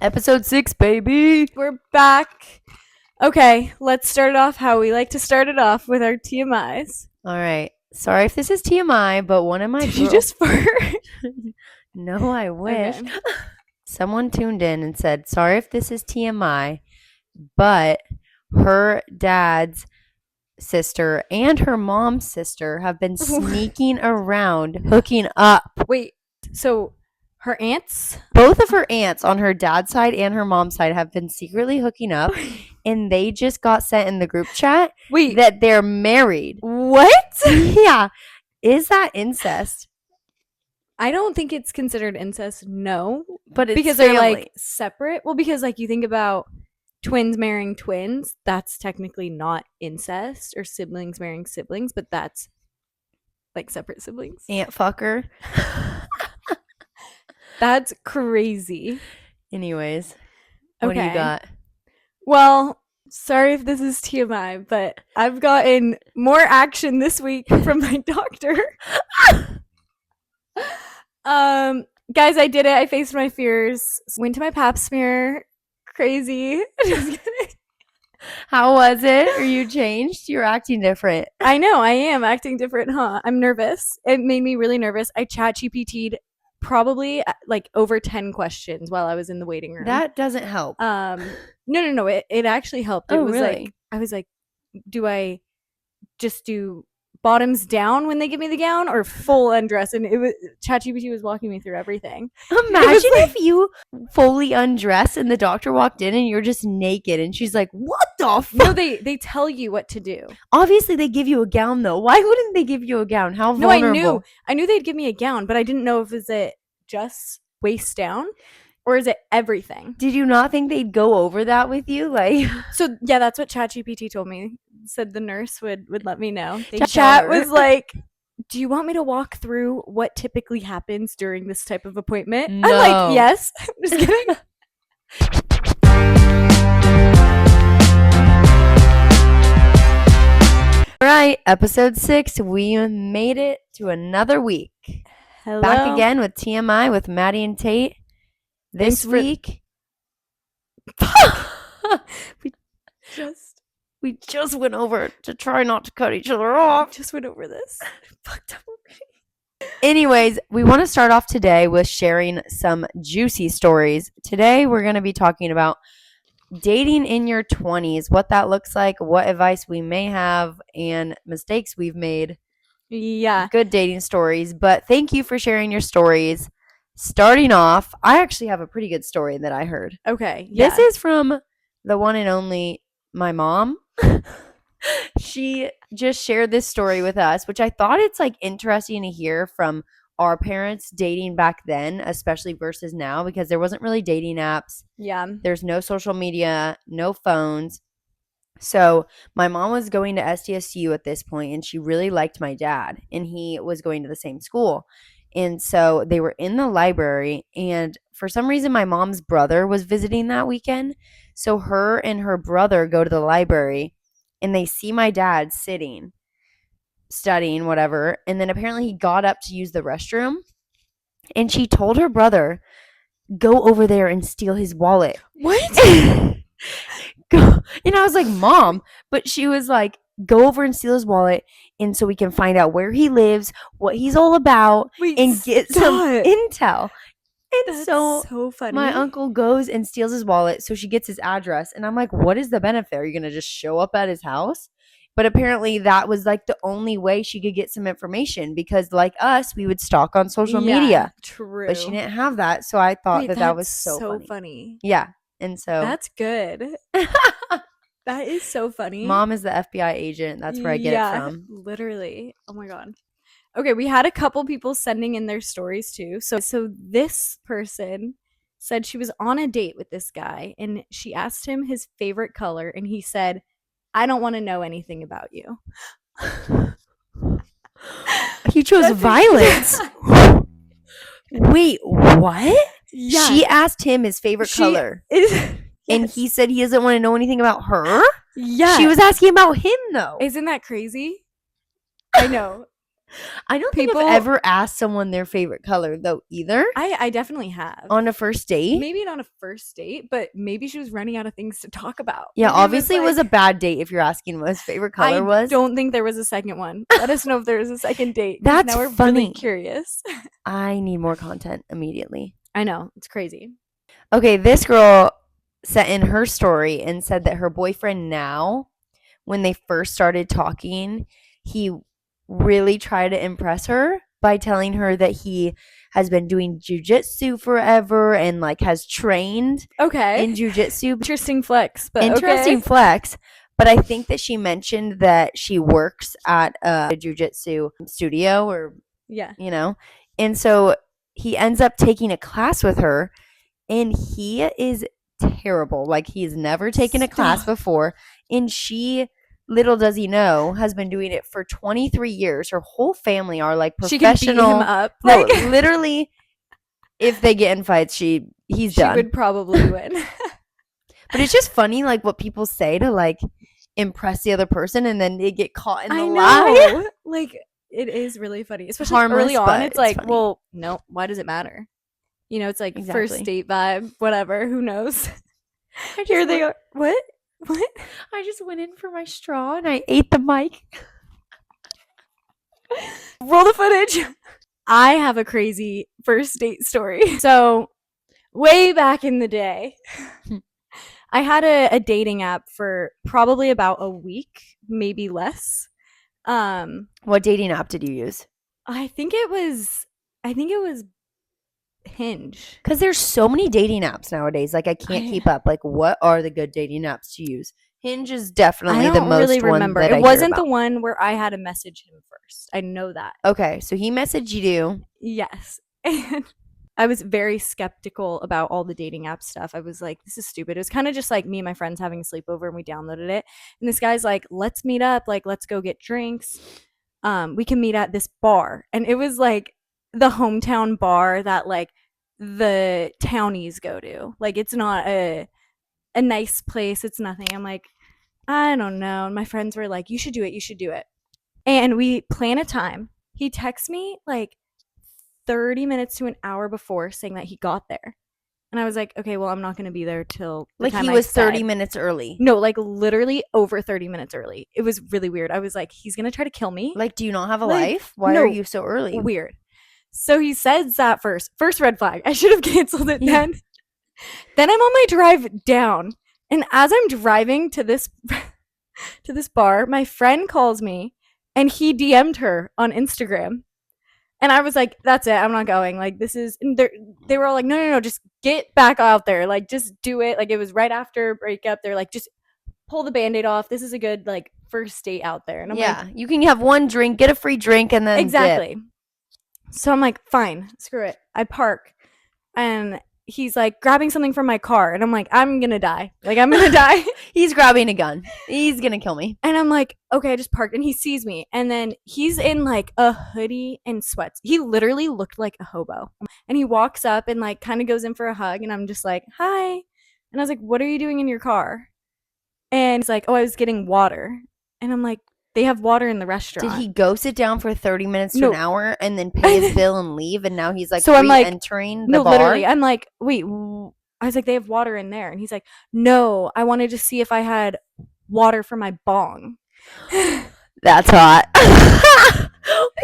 Episode 6, baby. We're back. Okay, let's start it off how we like to start it off with our TMIs. All right. Sorry if this is TMI, but one of my Did you just fart? No, I wish. Okay. Someone tuned in and said, sorry if this is TMI, but her dad's sister and her mom's sister have been sneaking around, hooking up. Wait, so her aunts? Both of her aunts on her dad's side and her mom's side have been secretly hooking up, and they just got sent in the group chat Wait, that they're married. what? Yeah. Is that incest? I don't think it's considered incest, no. But it's because family. They're like separate. Well, because like you think about twins marrying twins, that's technically not incest, or siblings marrying siblings, but that's like separate siblings. Aunt fucker. That's crazy. Anyways, what do you got? Well, sorry if this is TMI, but I've gotten more action this week from my doctor. Guys, I did it. I faced my fears. Went to my pap smear. Crazy. Just kidding. How was it? Are you changed? You're acting different. I know. I am acting different, huh? I'm nervous. It made me really nervous. I chat GPT'd probably like over 10 questions while I was in the waiting room. That doesn't help. No. It actually helped. It was really? like, I was like, do I just do bottoms down when they give me the gown or full undress? And it was ChatGPT was walking me through everything. Imagine if you fully undressed and the doctor walked in and you're just naked and she's like, what the fuck? No, they tell you what to do. Obviously they give you a gown though. Why wouldn't they give you a gown? How vulnerable? No, I knew they'd give me a gown, but I didn't know if it just waist down or is it everything. Did you not think they'd go over that with you? Like, so yeah, that's what ChatGPT told me. Said the nurse would let me know. Chat was like, do you want me to walk through what typically happens during this type of appointment? No. I'm like, yes. Just kidding. All right, episode 6. We made it to another week. Hello. Back again with TMI with Maddie and Tate. This week, we just went over to try not to cut each other off. Just went over this. Fucked up. Anyways, we want to start off today with sharing some juicy stories. Today, we're going to be talking about dating in your 20s, what that looks like, what advice we may have, and mistakes we've made. Yeah. Good dating stories. But thank you for sharing your stories. Starting off, I actually have a pretty good story that I heard. Okay. Yeah. This is from the one and only my mom. She just shared this story with us, which I thought it's like interesting to hear from our parents dating back then, especially versus now, because there wasn't really dating apps. Yeah. There's no social media, no phones. So my mom was going to SDSU at this point, and she really liked my dad, and he was going to the same school. And so they were in the library, and for some reason my mom's brother was visiting that weekend. So her and her brother go to the library, and they see my dad sitting, studying, whatever. And then apparently he got up to use the restroom, and she told her brother, go over there and steal his wallet. What? And I was like, Mom. But she was like, go over and steal his wallet, and so we can find out where he lives, what he's all about, and get some intel. And That's so funny. My uncle goes and steals his wallet, so she gets his address. And I'm like, what is the benefit? Are you going to just show up at his house? But apparently that was like the only way she could get some information, because like us, we would stalk on social media. True. But she didn't have that, so I thought that was so funny. Yeah. And so that's good. That is so funny. Mom is the FBI agent. That's where I get it from. Literally. Oh my God. Okay, we had a couple people sending in their stories too. So this person said she was on a date with this guy, and she asked him his favorite color, and he said, I don't want to know anything about you. He chose violence. Wait, what? Yeah. She asked him his favorite color. And he said he doesn't want to know anything about her? Yeah. She was asking about him, though. Isn't that crazy? I know. I don't think People, I've ever asked someone their favorite color though either I definitely have. on a first date. Maybe not a first date, but maybe she was running out of things to talk about. Yeah, Maybe obviously it was a like, bad date if you're asking what his favorite color I was. don't think there was a second one. Let us know if there was a second date. That's Now we're really funny. curious. I need more content immediately. I know, it's crazy. Okay, this girl sent in her story and said that her boyfriend now, when they first started talking, he really tried to impress her by telling her that he has been doing jujitsu forever and like has trained Okay. in jujitsu. Interesting flex, but Interesting okay. flex. But I think that she mentioned that she works at a jujitsu studio or, Yeah. you know, and so he ends up taking a class with her and he is terrible. Like he's never taken a class Stop. before. And she, little does he know, has been doing it for 23 years. Her whole family are like She can beat him professional. up. No, Like, literally, if they get in fights, he's she done. would probably win. But it's just funny, like what people say to like impress the other person, and then they get caught in the lie. Like, it is really funny, especially Harmless, early on. but It's it's like, funny. well, no, why does it matter? You know, it's like first Exactly. date vibe, whatever. Who knows? I Here just they went, are. What? What? I just went in for my straw and I ate the mic. Roll the footage. I have a crazy first date story. So, way back in the day, I had a dating app for probably about a week, maybe less. What dating app did you use? I think it was Hinge. Because there's so many dating apps nowadays. Like I can't keep up. Like what are the good dating apps to use? Hinge is definitely the most really remember. one that It I wasn't hear the one where I had to message him first. I know that. Okay, so he messaged you. Yes. And I was very skeptical about all the dating app stuff. I was like, this is stupid. It was kind of just like me and my friends having a sleepover and we downloaded it. And this guy's like, let's meet up. Like, let's go get drinks. We can meet at this bar. And it was like the hometown bar that like the townies go to. Like, it's not a nice place. It's nothing. I'm like, I don't know. And my friends were like, you should do it. You should do it. And we plan a time. He texts me like 30 minutes to an hour before saying that he got there. And I was like, okay, well, I'm not going to be there till the Like time he I was said. 30 minutes early. No, like literally over 30 minutes early. It was really weird. I was like, he's going to try to kill me. Like, do you not have a Like, life? Why no, are you so early? Weird. So he says that first. First red flag. I should have canceled it Yeah. then. Then I'm on my drive down. And as I'm driving to this bar, my friend calls me and he DM'd her on Instagram. And I was like, that's it. I'm not going. Like, this is, and they were all like, no, just get back out there. Like, just do it. Like, it was right after breakup. They're like, just pull the Band-Aid off. This is a good, like, first date out there. And I'm like, you can have one drink, get a free drink, and then exactly. dip. So I'm like, fine, screw it. I park. And he's like grabbing something from my car. And I'm like, I'm going to die. Like, I'm going to die. He's grabbing a gun. He's going to kill me. And I'm like, okay, I just parked. And he sees me. And then he's in like a hoodie and sweats. He literally looked like a hobo. And he walks up and like kind of goes in for a hug. And I'm just like, hi. And I was like, what are you doing in your car? And he's like, oh, I was getting water. And I'm like, they have water in the restaurant. Did he go sit down for 30 minutes to an hour and then pay his bill and leave? And now he's like so I'm like, re-entering the bar? Literally. I'm like, wait, I was like, they have water in there. And he's like, no, I wanted to see if I had water for my bong. That's hot.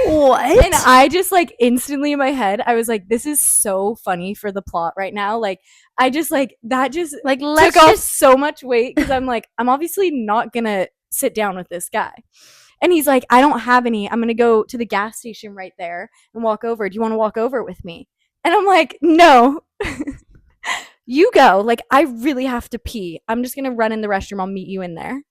What? And I just like instantly in my head, I was like, this is so funny for the plot right now. Like, I just like, that just like took off so much weight because I'm like, I'm obviously not going to sit down with this guy. And he's like, I don't have any. I'm going to go to the gas station right there and walk over. Do you want to walk over with me? And I'm like, no. You go. Like, I really have to pee. I'm just going to run in the restroom. I'll meet you in there.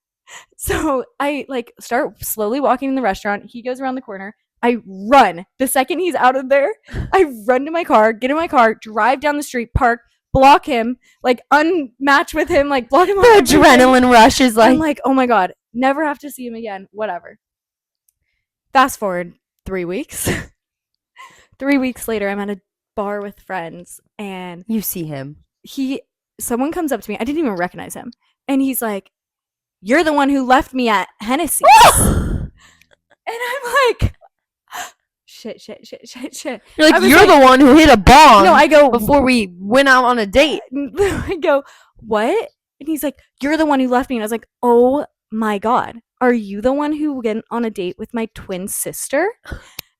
So I like start slowly walking in the restaurant. He goes around the corner. I run. The second he's out of there, I run to my car, get in my car, drive down the street, park, block him, like unmatch with him, like block him. The adrenaline rush is like, I'm like, oh my God, never have to see him again. Whatever. Fast forward 3 weeks. 3 weeks later, I'm at a bar with friends and you see him. Someone comes up to me. I didn't even recognize him. And he's like, you're the one who left me at Hennessy's. And I'm like, shit. You're like, I was you're like, the one who hit a no, bong I go, before we went out on a date. I go, what? And he's like, you're the one who left me. And I was like, oh my God, are you the one who went on a date with my twin sister?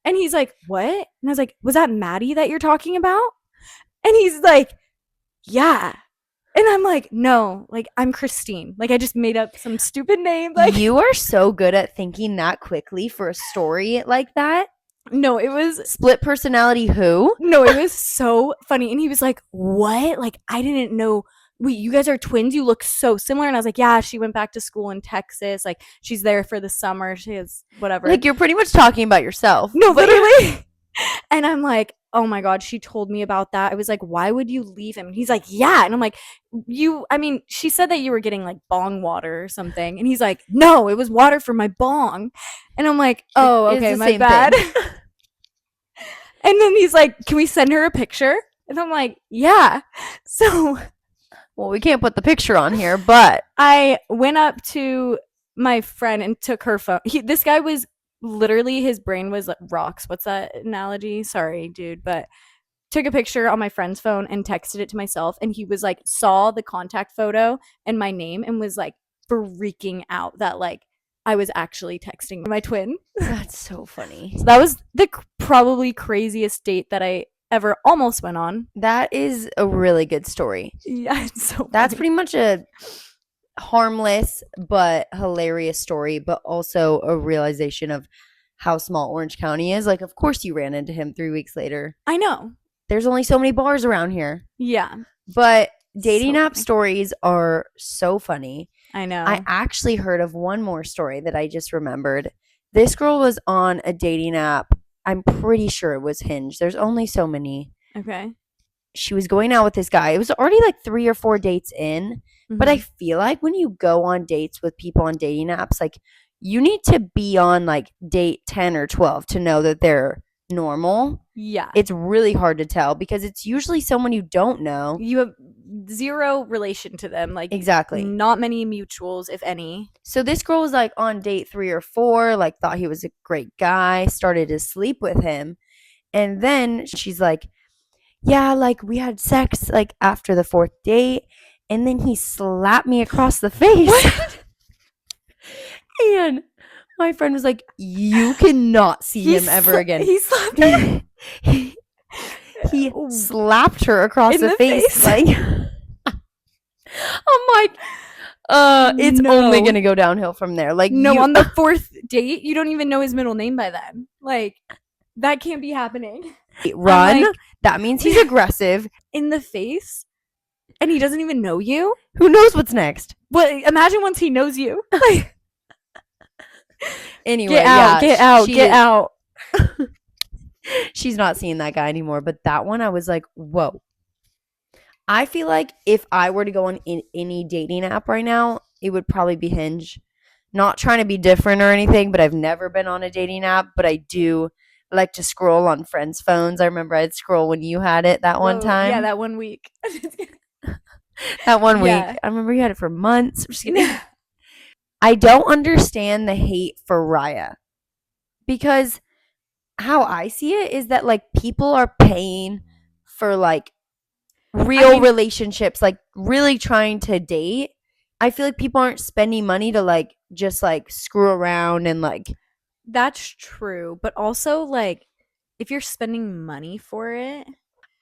And he's like, what? And I was like, was that Maddie that you're talking about? And he's like, yeah. And I'm like, no, like, I'm Christine. Like, I just made up some stupid name. Like, You are so good at thinking that quickly for a story like that. no, it was Split personality who? no, it was so funny. And he was like, what? Like, I didn't know. Wait, you guys are twins? You look so similar. And I was like, yeah, she went back to school in Texas. Like, she's there for the summer. She has whatever. Like, you're pretty much talking about yourself. No, literally. And I'm like, oh my God, she told me about that. I was like, why would you leave him? And he's like, yeah. And I'm like, I mean, she said that you were getting like bong water or something. And he's like, no, it was water for my bong. And I'm like, oh, okay, my bad. And then he's like, can we send her a picture? And I'm like, yeah. So, well, we can't put the picture on here, but I went up to my friend and took her phone. This guy was literally, his brain was like rocks. What's that analogy? Sorry, dude, but took a picture on my friend's phone and texted it to myself. And he was like, saw the contact photo and my name and was like freaking out that like I was actually texting my twin. That's so funny. So that was the probably craziest date that I ever almost went on. That is a really good story. Yeah, it's so funny. That's pretty much a harmless but hilarious story, but also a realization of how small Orange County is. Like, of course you ran into him 3 weeks later. I know. There's only so many bars around here. Yeah. But dating So app funny. stories are so funny. I know. I actually heard of one more story that I just remembered. This girl was on a dating app. I'm pretty sure it was Hinge. There's only so many. Okay. She was going out with this guy. It was already like 3 or 4 dates in. But I feel like when you go on dates with people on dating apps, like you need to be on like date 10 or 12 to know that they're normal. Yeah. It's really hard to tell because it's usually someone you don't know. You have zero relation to them. Like, Exactly. not many mutuals, if any. So this girl was like on date 3 or 4, like thought he was a great guy, started to sleep with him. And then she's like, yeah, like we had sex like after the 4th date. And then he slapped me across the face. And my friend was like, you cannot see him ever again. He slapped her. he slapped her across In the the face. face. Like, I'm like, it's only going to go downhill from there. Like, no, on the 4th date, you don't even know his middle name by then. Like, that can't be happening. Run. Like, that means he's aggressive. In the face? And he doesn't even know you? Who knows what's next? But imagine once he knows you. Like, anyway, get out, yeah, get out. She's not seeing that guy anymore. But that one, I was like, whoa. I feel like if I were to go on any dating app right now, it would probably be Hinge. Not trying to be different or anything, but I've never been on a dating app. But I do like to scroll on friends' phones. I remember I'd scroll when you had it that one time. Yeah, that 1 week. That 1 week. Yeah. I remember you had it for months. I'm just kidding. I don't understand the hate for Raya. Because how I see it is that like people are paying for like real relationships, like really trying to date. I feel like people aren't spending money to like just like screw around and like. That's true. But also, like, if you're spending money for it,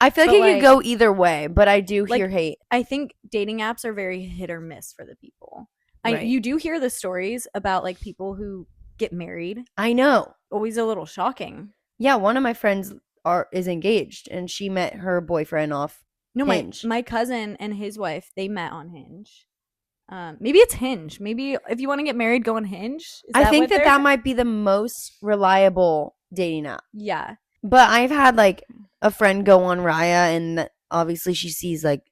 I feel like it could go either way, but I do hear hate. I think dating apps are very hit or miss for the people. Right. You do hear the stories about like people who get married. I know. Always a little shocking. Yeah, one of my friends is engaged, and she met her boyfriend off Hinge. My cousin and his wife, they met on Hinge. Maybe it's Hinge. Maybe if you want to get married, go on Hinge. I think that might be the most reliable dating app. Yeah. But I've had like a friend go on Raya, and obviously she sees like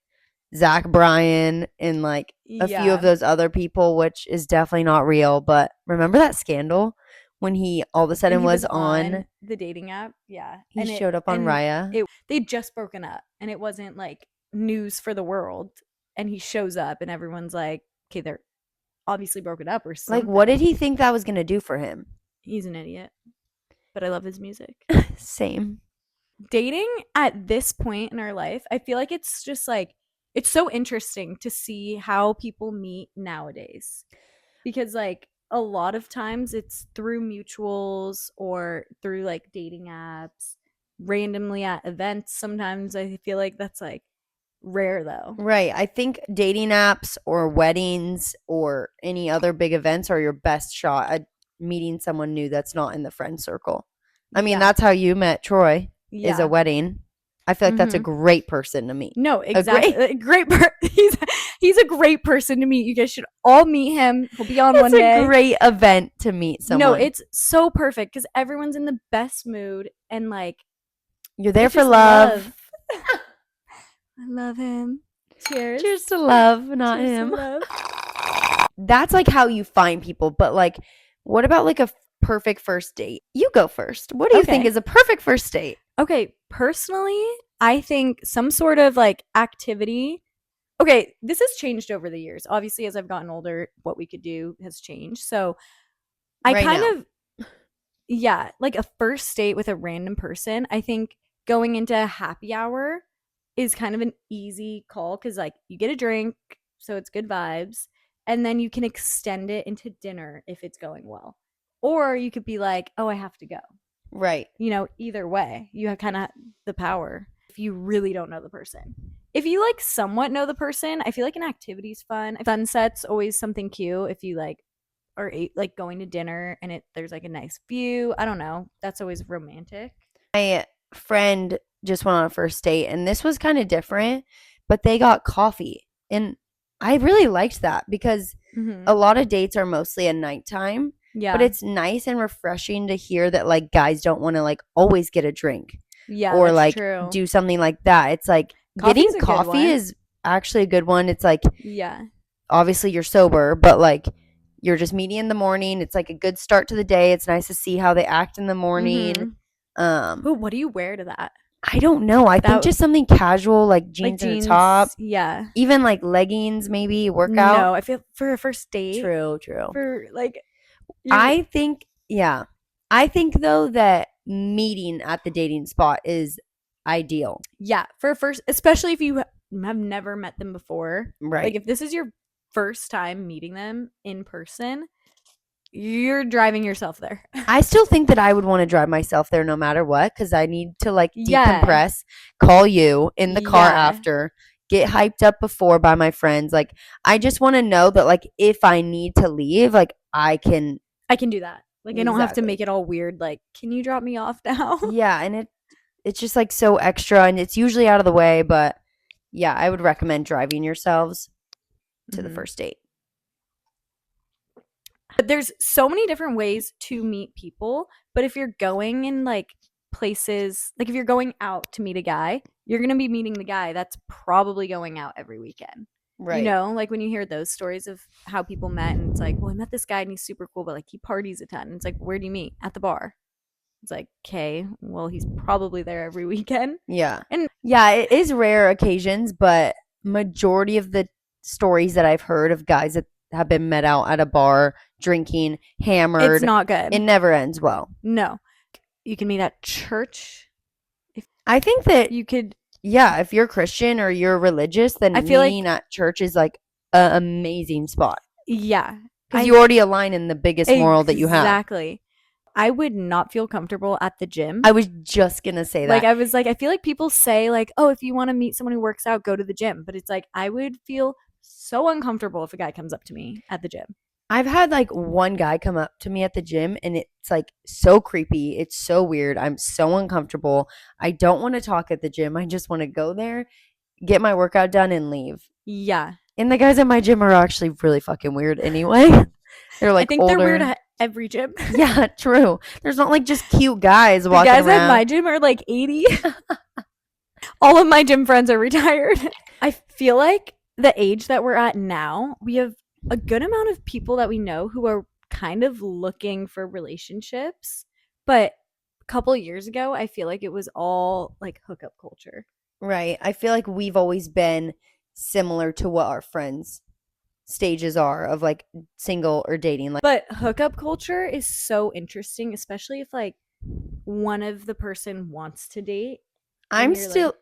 Zach Bryan and like a few of those other people, which is definitely not real. But remember that scandal when he all of a sudden was on the dating app? Yeah. He showed up on Raya. They'd just broken up, and it wasn't like news for the world. And he shows up, and everyone's like, okay, they're obviously broken up or something. Like, what did he think that was going to do for him? He's an idiot. but I love his music. Same. Dating at this point in our life, I feel like it's just like it's so interesting to see how people meet nowadays. Because like a lot of times it's through mutuals or through like dating apps, randomly at events. Sometimes I feel like that's like rare though. Right. I think dating apps or weddings or any other big events are your best shot at meeting someone new that's not in the friend circle. I mean, Yeah. that's how you met Troy, is a Yeah. wedding. I feel like that's a Mhm. great person to meet. No, A great exactly. He's a great person to meet. You guys should all meet him. He'll be on it's one a day. great event to meet No, someone. it's so perfect because everyone's in the best mood and like You're there it's for just love. love. I love him. Cheers. Cheers to love, not Cheers to him. love. That's like how you find people, but like what about like a perfect first date? You go first. What do you think Okay. is a perfect first date? Okay. Personally, I think some sort of like activity. Okay, this has changed over the years. Obviously, as I've gotten older, what we could do has changed. So I Right kind now. of, yeah, like a first date with a random person, I think going into a happy hour is kind of an easy call because, like, you get a drink, so it's good vibes. And then you can extend it into dinner if it's going well. Or you could be like, oh, I have to go. Right. Either way, you have kind of the power if you really don't know the person. If you like somewhat know the person, I feel like an activity's fun. Sunset's always something cute if you like or like going to dinner and there's like a nice view. I don't know. That's always romantic. My friend just went on a first date and this was kind of different, but they got coffee. And I really liked that because Mm-hmm. a lot of dates are mostly at nighttime, but Yeah. it's nice and refreshing to hear that like guys don't want to like always get a drink Yeah, or that's like true. do something like that. It's like getting Coffee's a good coffee one. is actually a good one. It's like Yeah. obviously you're sober, but like you're just meeting in the morning. It's like a good start to the day. It's nice to see how they act in the morning. Mm-hmm. Um, But what do you wear to that? I don't know. I think That just something casual like like jeans and a top, jeans. Yeah. even like leggings, maybe workout. No, I feel for a first date, True, true. for like you're I think, yeah. I think though that meeting at the dating spot is ideal. yeah, for a first, especially if you have never met them before. Like Right. if this is your first time meeting them in person, you're driving yourself there. I still think that I would want to drive myself there no matter what because I need to like Yeah. decompress, call you in the car Yeah. after, get hyped up before by my friends. Like, I just want to know that, like, if I need to leave, like, I can. I can do that. Like I don't have to Exactly. make it all weird. Like, can you drop me off now? Yeah. And it's just like so extra and it's usually out of the way. But yeah, I would recommend driving yourselves to the Mhm. first date. But there's so many different ways to meet people. But if you're going in like places, like if you're going out to meet a guy, you're going to be meeting the guy that's probably going out every weekend. Right. Like when you hear those stories of how people met and it's like, well, I met this guy and he's super cool, but like he parties a ton. And it's like, where do you meet? At the bar. It's like, okay, well, he's probably there every weekend. Yeah. And yeah, it is rare occasions, but majority of the stories that I've heard of guys that have been met out at a bar drinking, hammered, it's not good. it never ends well. No. You can meet at church. I think that You could, yeah, if you're Christian or you're religious, then I feel like, meeting at church is like an amazing spot yeah. because you already align in the biggest moral that you have. Exactly. I would not feel comfortable at the gym. I was just gonna say Like that. I was like, I feel like people say like, oh, if you want to meet someone who works out, go to the gym. But it's like I would feel so uncomfortable if a guy comes up to me at the gym. I've had like one guy come up to me at the gym and it's like so creepy. It's so weird. I'm so uncomfortable. I don't want to talk at the gym. I just want to go there, get my workout done, and leave. Yeah. And the guys at my gym are actually really fucking weird anyway. They're like I think older. they're weird at every gym. Yeah, true. There's not like just cute guys The walking guys around. at my gym are like 80. All of my gym friends are retired. I feel like the age that we're at now, we have a good amount of people that we know who are kind of looking for relationships. But a couple of years ago, I feel like it was all like hookup culture. Right. I feel like we've always been similar to what our friends' stages are of like single or dating. Like, But hookup culture is so interesting, especially if like one of the person wants to date and I'm you're like, still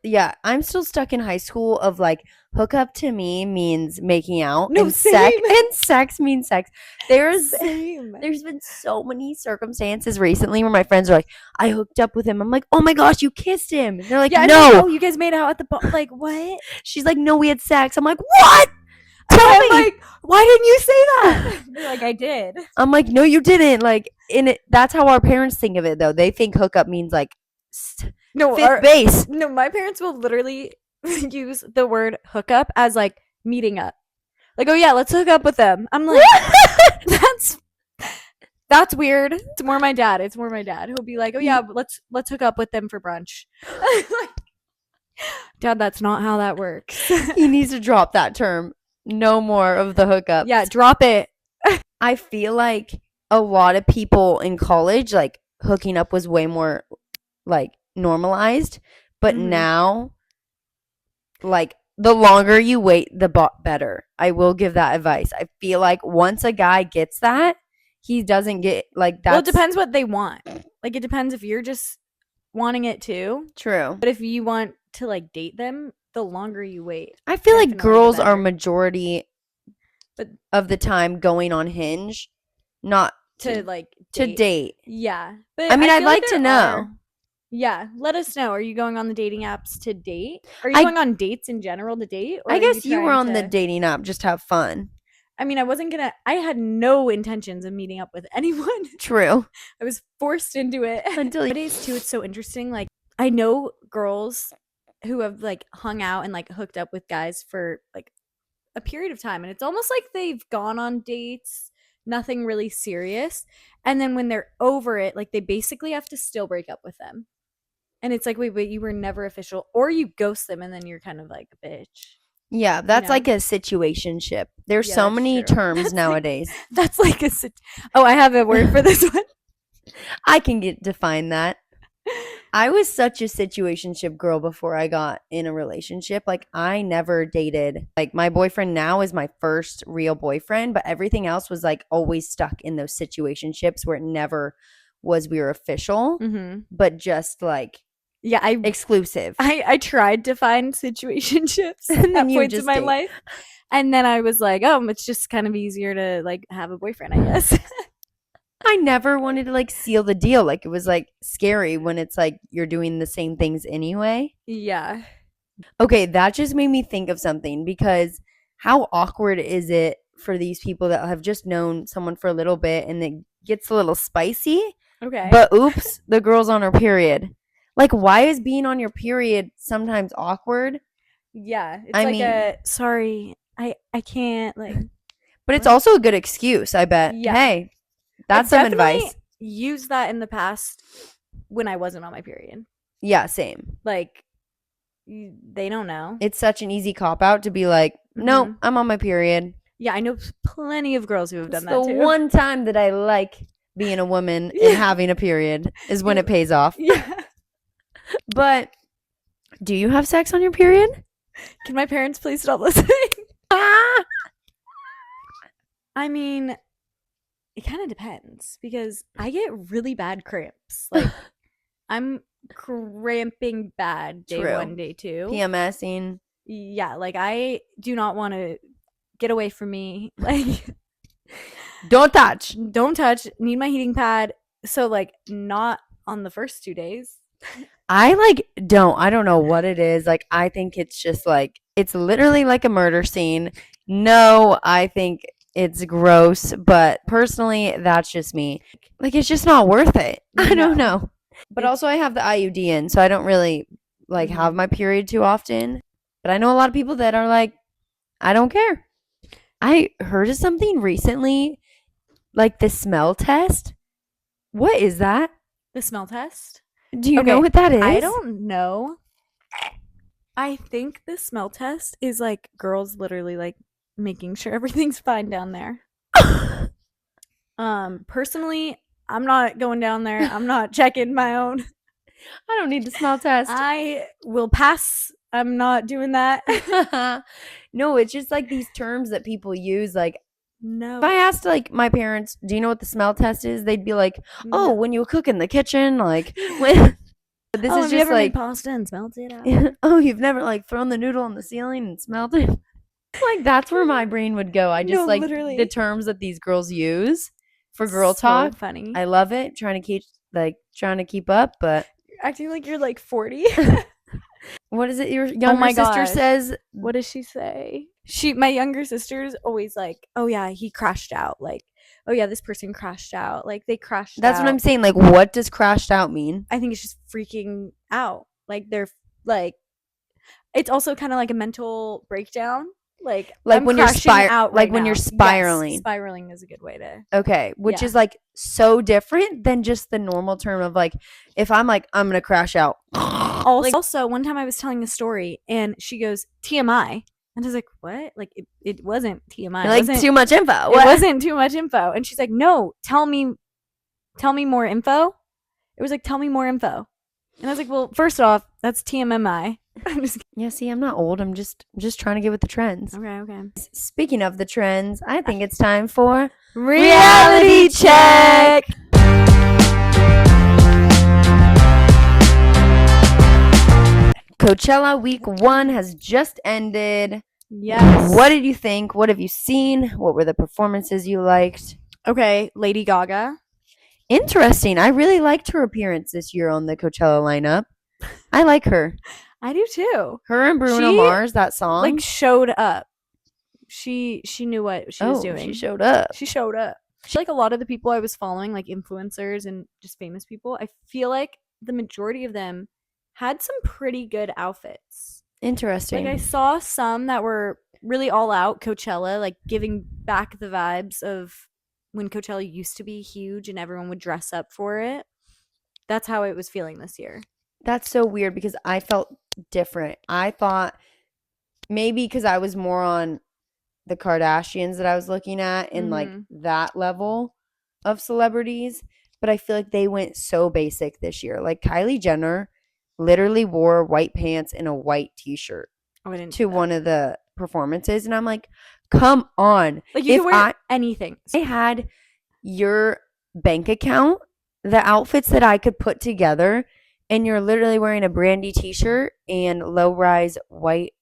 I'm still stuck in high school of like hookup to me means making out no, and same. sex means sex. There's Same. there's been so many circumstances recently where my friends are like, I hooked up with him. I'm like, oh my gosh, you kissed him. And they're like, Yeah, I'm like, no. oh, you guys made out at the like what? She's like, no, we had sex. I'm like, what? Tell I'm me. like, why didn't you say that? They're like, I did. I'm like, no, you didn't. Like, in it, that's how our parents think of it, though. They think hookup means like No, fifth base. no, my parents will literally use the word hookup as like meeting up. Like, oh yeah, let's hook up with them. I'm like, that's that's weird. It's more my dad. It's more my dad. He'll be like, oh yeah, let's hook up with them for brunch. Like, Dad, that's not how that works. He needs to drop that term. No more of the hookups. Yeah, drop it. I feel like a lot of people in college, like hooking up was way more like normalized. But now, like the longer you wait, the better. I will give that advice. I feel like once a guy gets that, he doesn't get like that. Well, it depends what they want. Like, it depends if you're just wanting it too. True. But if you want to like date them, the longer you wait. I feel like definitely girls the are better. majority But of the time going on Hinge, not to like to date. Yeah. But I mean, I'd feel like to there know. are- Yeah, let us know. Are you going on the dating apps to date? Are you I- going on dates in general to date? Or I are guess you were trying on the to- dating app just to have fun. I mean, I had no intentions of meeting up with anyone. True. I was forced into it. Until Nowadays too, it's so interesting. Like, I know girls who have like hung out and like hooked up with guys for like a period of time, and it's almost like they've gone on dates, nothing really serious, and then when they're over it, like they basically have to still break up with them. And it's like, wait, you were never official, or you ghost them and then you're kind of like a bitch. yeah, that's know? like a situationship. There's Yeah, so that's many true. terms That's like- nowadays. That's like oh, I have a word for this one. I can define that. I was such a situationship girl before I got in a relationship. Like, I never dated. Like, my boyfriend now is my first real boyfriend, but everything else was like always stuck in those situationships where it never was we were official, but just like Yeah, exclusive. I tried to find situationships And then at you points in just my date. life. And then I was like, oh, it's just kind of easier to like have a boyfriend, I guess. I never wanted to like seal the deal. Like, it was like scary when it's like you're doing the same things anyway. Yeah. Okay, that just made me think of something, because how awkward is it for these people that have just known someone for a little bit and it gets a little spicy? Okay. But oops, the girl's on her period. Like, why is being on your period sometimes awkward? Yeah. It's I like mean- sorry, I can't like But it's also a good excuse, I bet. Yeah. Hey, that's I some advice. used that in the past when I wasn't on my period. Yeah, same. Like, they don't know. It's such an easy cop out to be like, no, Mhm. I'm on my period. Yeah, I know plenty of girls who have It's done that the too. one time that I like being a woman Yeah. and having a period is when it pays off. Yeah. But do you have sex on your period? Can my parents please stop listening? Ah! I mean, it kind of depends because I get really bad cramps. Like, I'm cramping bad day True. 1, day 2. PMSing. Yeah, like I do not want to get away from me. Like, Don't touch. don't touch. Need my heating pad. So like, not on the first 2 days. I don't know what it is. Like, I think it's just like, it's literally like a murder scene. No, I think it's gross, but personally, that's just me. Like, it's just not worth it. I don't No. know. But also, I have the IUD in, so I don't really like have my period too often. But I know a lot of people that are like, I don't care. I heard of something recently, like the smell test. What is that? The smell test? Do you Okay, know what that is? I don't know. I think the smell test is like girls literally like making sure everything's fine down there. Personally, I'm not going down there. I'm not checking my own. I don't need the smell test. I will pass. I'm not doing that. No, it's just like these terms that people use. Like, No. If I asked like my parents, do you know what the smell test is? They'd be like, oh, No. when you cook in the kitchen, like when. But this Oh, is have you just ever made like, pasta and smelled it out? oh, you've never like thrown the noodle on the ceiling and smelled it. Like that's where my brain would go. I just No, like the literally. terms that these girls use for girl So talk. funny. I love it. Trying to keep up, but Acting like you're like 40. what is it your Oh younger my sister gosh. says? What does she say? My younger sister's always like, oh yeah, he crashed out. Like, oh yeah, this person crashed out. Like they crashed That's what out. I'm saying. Like, what does crashed out mean? I think it's just freaking out. Like they're like, it's also kind of like a mental breakdown. Like Like I'm when you're crashing out like right when you're now. Yes, spiraling. spiraling is a good way to. Okay, which Yeah. is like so different than just the normal term of like if I'm like I'm gonna crash out. Also, one time I was telling a story and she goes TMI, and I was like, "What? Like it wasn't TMI. You're It like wasn't. too much info. It What? wasn't too much info." And she's like, "No, tell me more info." It was like, "Tell me more info," and I was like, "Well, first off, that's TMMI." I'm just Yeah, see, I'm not old. I'm just trying to get with the trends. okay. Speaking of the trends, I think it's time for Reality check. Coachella Week 1 has just ended. Yes. What did you think? What have you seen? What were the performances you liked? Okay, Lady Gaga. Interesting. I really liked her appearance this year on the Coachella lineup. I like her. I do too. Her and Bruno She, Mars, that song. like showed up. She knew what she was doing. She showed up. She showed up. Like a lot of the people I was following, like influencers and just famous people, I feel like the majority of them had some pretty good outfits. Interesting. Like I saw some that were really all out Coachella, like giving back the vibes of when Coachella used to be huge and everyone would dress up for it. That's how it was feeling this year. That's so weird because I felt different. I thought maybe because I was more on the Kardashians that I was looking at in like that level of celebrities, but I feel like they went so basic this year. Like Kylie Jenner literally wore white pants and a white t-shirt to one of the performances, and I'm like, come on. Like you could wear anything. I had your bank account, the outfits that I could put together, and you're literally wearing a Brandy t-shirt and low-rise white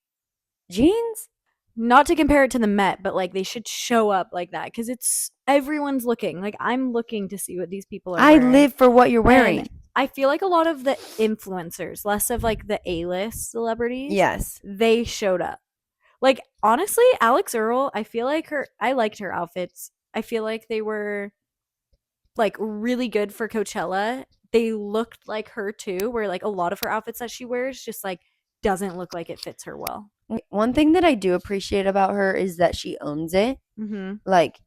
jeans. Not to compare it to the Met, but like they should show up like that because it's everyone's looking. Like I'm looking to see what these people are wearing. I live for what you're wearing. And I feel like a lot of the influencers, less of like the A-list celebrities, yes, they showed up. Like honestly, Alex Earl, I feel like I liked her outfits. I feel like they were like really good for Coachella. They looked like her too, where like a lot of her outfits that she wears just like doesn't look like it fits her well. One thing that I do appreciate about her is that she owns it. Like,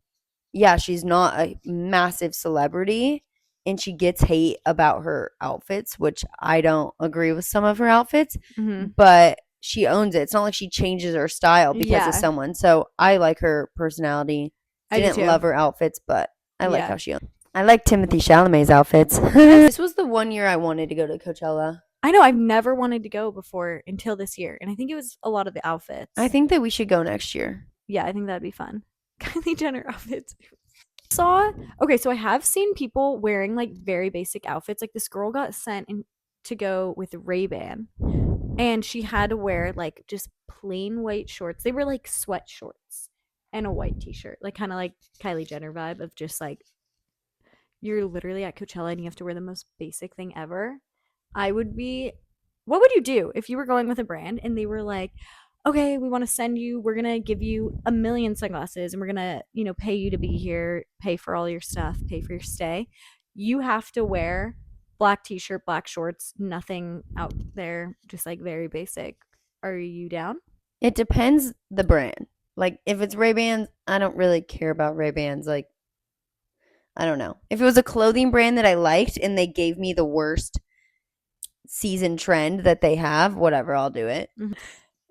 yeah, she's not a massive celebrity and she gets hate about her outfits, which I don't agree with some of her outfits, but she owns it. It's not like she changes her style because of someone. So I like her personality. Didn't love her outfits, but I like how she owns it. I like Timothée Chalamet's outfits. This was the one year I wanted to go to Coachella. I know, I've never wanted to go before until this year, and I think it was a lot of the outfits. I think that we should go next year. Yeah, I think that'd be fun. Kylie Jenner outfits. Okay, so I have seen people wearing like very basic outfits. Like this girl got sent in to go with Ray-Ban, and she had to wear like just plain white shorts. They were like sweat shorts and a white t-shirt, like kind of like Kylie Jenner vibe of just like you're literally at Coachella and you have to wear the most basic thing ever. What would you do if you were going with a brand and they were like, okay, we want to send you, we're going to give you 1,000,000 sunglasses and we're going to, pay you to be here, pay for all your stuff, pay for your stay. You have to wear black t-shirt, black shorts, nothing out there, just like very basic. Are you down? It depends the brand. Like if it's Ray-Bans, I don't really care about Ray-Bans. Like, I don't know. If it was a clothing brand that I liked and they gave me the worst season trend that they have, whatever, I'll do it.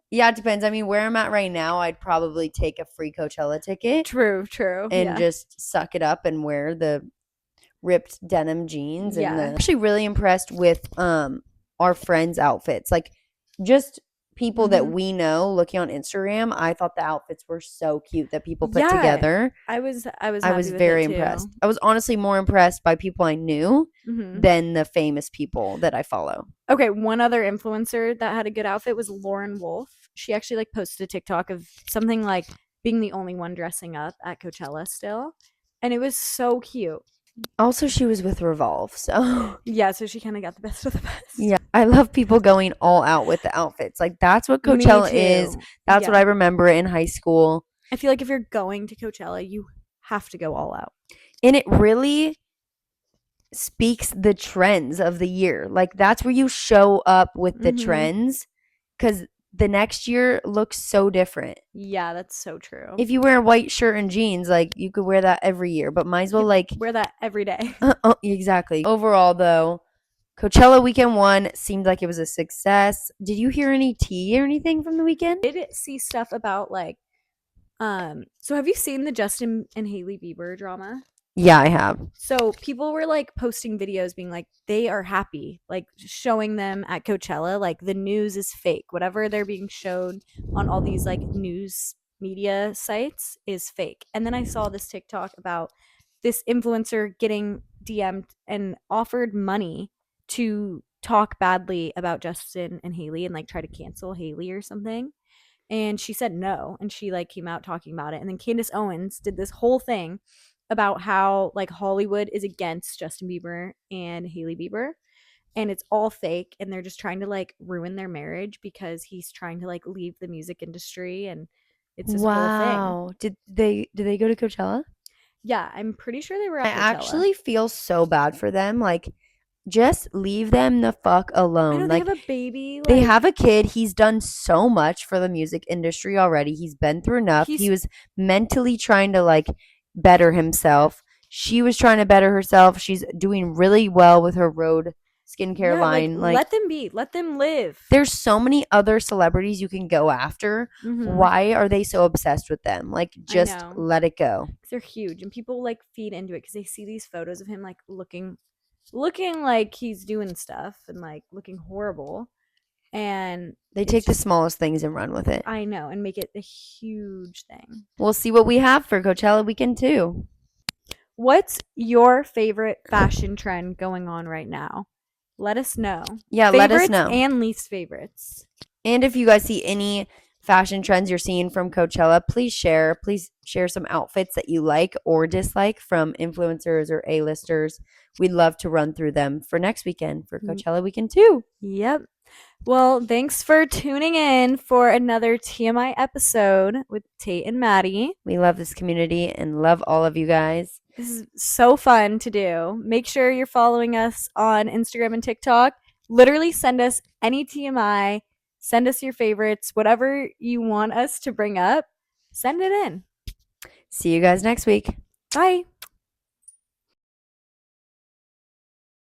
Yeah, it depends. I mean, where I'm at right now, I'd probably take a free Coachella ticket. True. And just suck it up and wear the ripped denim jeans. Yeah. I'm actually really impressed with our friends' outfits. Like, just people that Mm-hmm. we know looking on Instagram, I thought the outfits were so cute that people put Yeah, together. I was I was happy with it very too. impressed. I was honestly more impressed by people I knew Mm-hmm. than the famous people that I follow. Okay, one other influencer that had a good outfit was Lauren Wolf. She actually like posted a TikTok of something like being the only one dressing up at Coachella still, and it was so cute. Also, she was with Revolve, so Yeah, so she kind of got the best of the yeah, best. I love people going all out with the outfits. Like that's what Me Coachella is. too. That's what I Yeah. remember in high school. I feel like if you're going to Coachella, you have to go all out. And it really speaks the trends of the year. Like that's where you show up with the Mm-hmm. trends cuz the next year looks so different. Yeah, that's so true. If you wear a white shirt and jeans, like you could wear that every year, but might as You well could like wear that every day. exactly. Overall though, Coachella Weekend 1 seemed like it was a success. Did you hear any tea or anything from the weekend? I did see stuff about like so have you seen the Justin and Haley Bieber drama? Yeah, I have. So people were like posting videos being like they are happy, like showing them at Coachella, like the news is fake. Whatever they're being shown on all these like news media sites is fake. And then I saw this TikTok about this influencer getting DM'd and offered money to talk badly about Justin and Haley and like try to cancel Haley or something. And she said no, and she like came out talking about it. And then Candace Owens did this whole thing about how like Hollywood is against Justin Bieber and Haley Bieber, and it's all fake, and they're just trying to like ruin their marriage because he's trying to like leave the music industry, and it's this whole thing. Wow. Did they go to Coachella? Yeah, I'm pretty sure they were I at Coachella. actually feel so bad for them. Like just leave them the fuck I know alone. they have Like a baby. they have Like a kid. He's done so much for the music industry already. He's been through enough. He he's was mentally trying to like better himself. She was trying to better herself. She's doing really well with her road skincare yeah, like line. Like let them be, let them live. there's so many other celebrities you can go after. Mm-hmm. Why are they so obsessed with them? Like I just know. let it go. They're huge, and people like feed into it because they see these photos of him like looking like he's doing stuff and like looking horrible, and They it's take the just smallest things and run with it. I know, and make it a huge thing. We'll see what we have for Coachella weekend too. What's your favorite fashion trend going on right now? Let us know. Yeah, let us Favorites know. and least favorites. And if you guys see any fashion trends you're seeing from Coachella, please share. Please share some outfits that you like or dislike from influencers or A-listers. We'd love to run through them for next weekend for Coachella weekend too. Yep. Well, thanks for tuning in for another TMI episode with Tate and Maddie. We love this community and love all of you guys. This is so fun to do. Make sure you're following us on Instagram and TikTok. Literally send us any TMI, send us your favorites, whatever you want us to bring up, send it in. See you guys next week. Bye.